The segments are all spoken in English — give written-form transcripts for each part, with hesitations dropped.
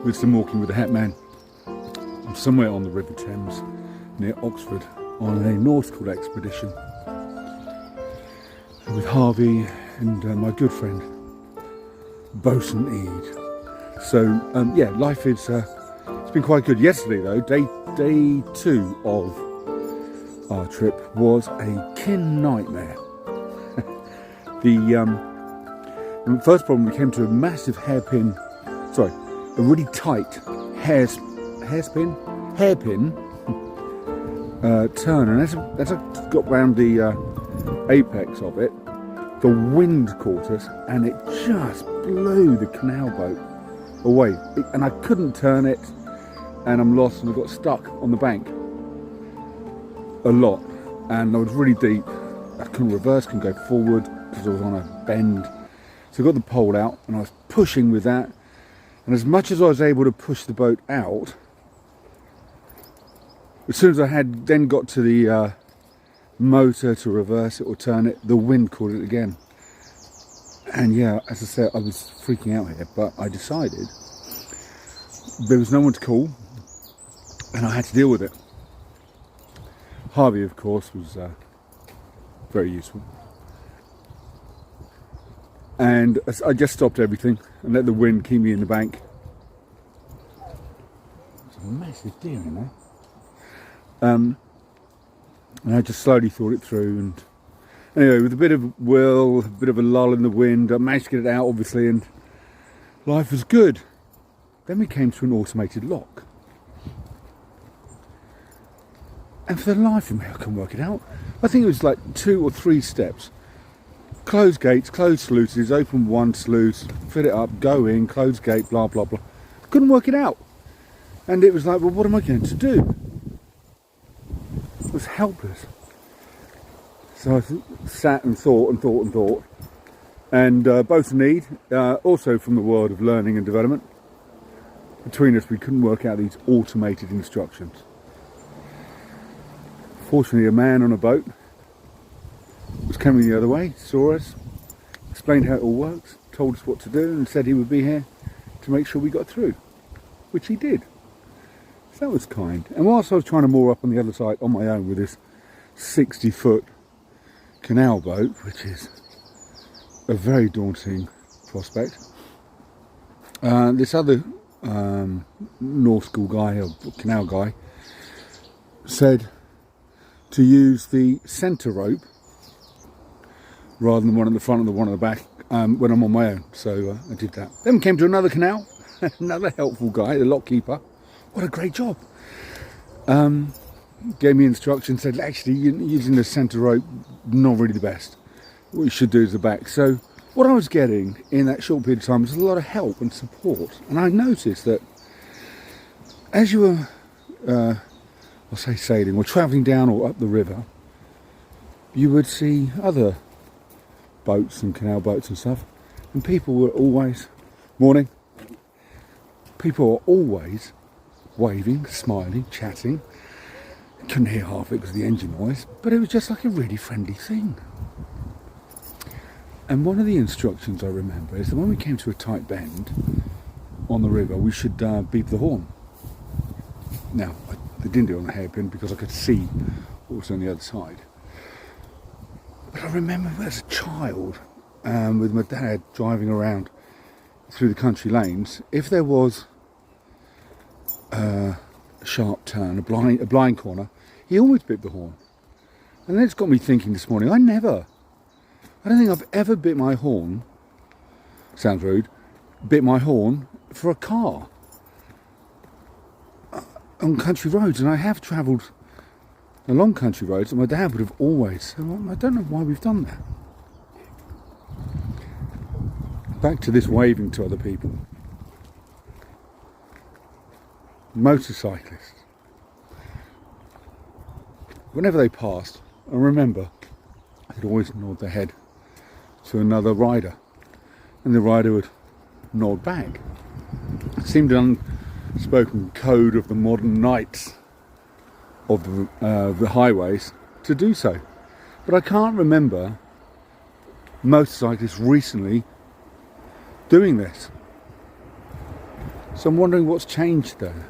with some walking with the HATMAN. I'm somewhere on the River Thames near Oxford on a nautical expedition with Harvey and my good friend Bosun Eade. So yeah, life is it's been quite good. Yesterday though, day 2 of our trip was a kin nightmare. The first problem, we came to a massive a really tight hairpin turn, and as I got round the apex of it, the wind caught us and it just blew the canal boat away, and I couldn't turn it, and I'm lost, and I got stuck on the bank a lot, and I was really deep. I couldn't reverse, couldn't go forward because I was on a bend. So I got the pole out and I was pushing with that, and as much as I was able to push the boat out, as soon as I had then got to the motor to reverse it or turn it, the wind caught it again. And yeah, as I said, I was freaking out here, but I decided there was no one to call and I had to deal with it. Harvey, of course, was very useful. And I just stopped everything and let the wind keep me in the bank. There's a massive deer in there. And I just slowly thought it through, and anyway, with a bit of will, a bit of a lull in the wind, I managed to get it out, obviously, and life was good. Then we came to an automated lock. And for the life of me, I couldn't work it out. I think it was like 2 or 3 steps. Close gates, close sluices, open one sluice, fit it up, go in, close gate, blah, blah, blah. Couldn't work it out. And it was like, well, what am I going to do? I was helpless. So I sat and thought. And both Need, also from the world of learning and development, between us we couldn't work out these automated instructions. Fortunately, a man on a boat was coming the other way, saw us, explained how it all works, told us what to do, and said he would be here to make sure we got through, which he did. So that was kind. And whilst I was trying to moor up on the other side on my own with this 60-foot canal boat, which is a very daunting prospect, this other nautical guy, or canal guy, said to use the centre rope rather than the one at the front and the one at the back when I'm on my own. So I did that. Then we came to another canal, another helpful guy, the lock keeper. What a great job. Gave me instructions, said actually using the centre rope, not really the best. What you should do is the back. So what I was getting in that short period of time was a lot of help and support. And I noticed that as you were, I'll say sailing or travelling down or up the river, you would see other boats and canal boats and stuff, and people were always, morning, people were always waving, smiling, chatting. Couldn't hear half of it because of the engine noise, but it was just like a really friendly thing. And one of the instructions I remember is that when we came to a tight bend on the river, we should beep the horn. Now, I didn't do it on the hairpin because I could see what was on the other side. But I remember as a child, with my dad driving around through the country lanes, if there was a sharp turn, a blind corner, he always beeped the horn. And then it's got me thinking this morning, I don't think I've ever bit my horn, sounds rude, bit my horn for a car on country roads, and I have travelled along country roads, and my dad would have always, so I don't know why we've done that. Back to this waving to other people. Motorcyclists. Whenever they passed, I remember they'd always nod their head to another rider, and the rider would nod back. It seemed an unspoken code of the modern knights of the highways to do so. But I can't remember motorcyclists recently doing this. So I'm wondering what's changed there.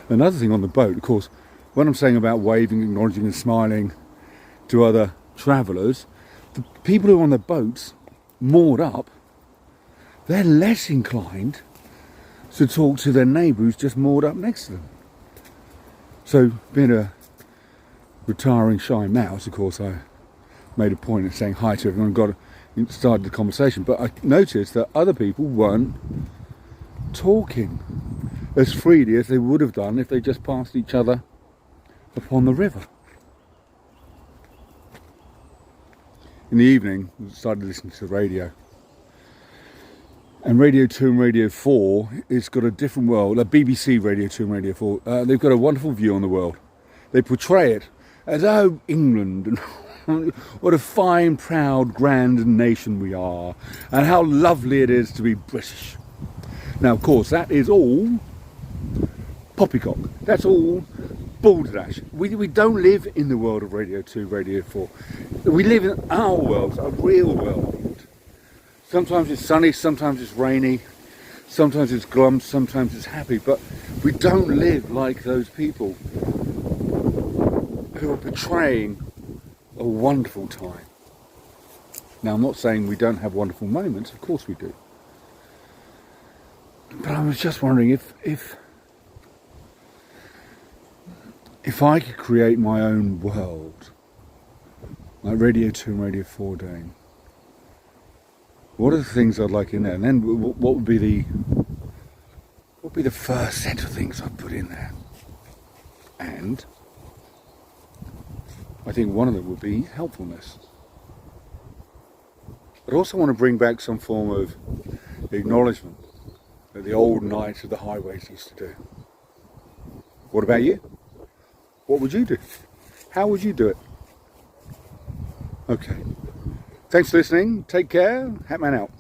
Another thing on the boat, of course, when I'm saying about waving, acknowledging and smiling to other travellers, the people who are on the boats moored up, they're less inclined to talk to their neighbour who's just moored up next to them. So, being a retiring shy mouse, of course, I made a point of saying hi to everyone and started the conversation. But I noticed that other people weren't talking as freely as they would have done if they just passed each other upon the river. In the evening, I started listening to the radio. And Radio 2 and Radio 4, it's got a different world. BBC Radio 2 and Radio 4, they've got a wonderful view on the world. They portray it as, oh, England, and what a fine, proud, grand nation we are, and how lovely it is to be British. Now, of course, that is all poppycock. That's all balderdash. We don't live in the world of Radio 2, Radio 4. We live in our world, a real world. Sometimes it's sunny, sometimes it's rainy, sometimes it's glum, sometimes it's happy, but we don't live like those people who are portraying a wonderful time. Now, I'm not saying we don't have wonderful moments, of course we do. But I was just wondering if I could create my own world, like Radio 2 and Radio 4 doing, what are the things I'd like in there? And then what would be the first set of things I'd put in there? And I think one of them would be helpfulness. I'd also want to bring back some form of acknowledgement that the old knights of the highways used to do. What about you? What would you do? How would you do it? Okay. Thanks for listening. Take care. HATMAN out.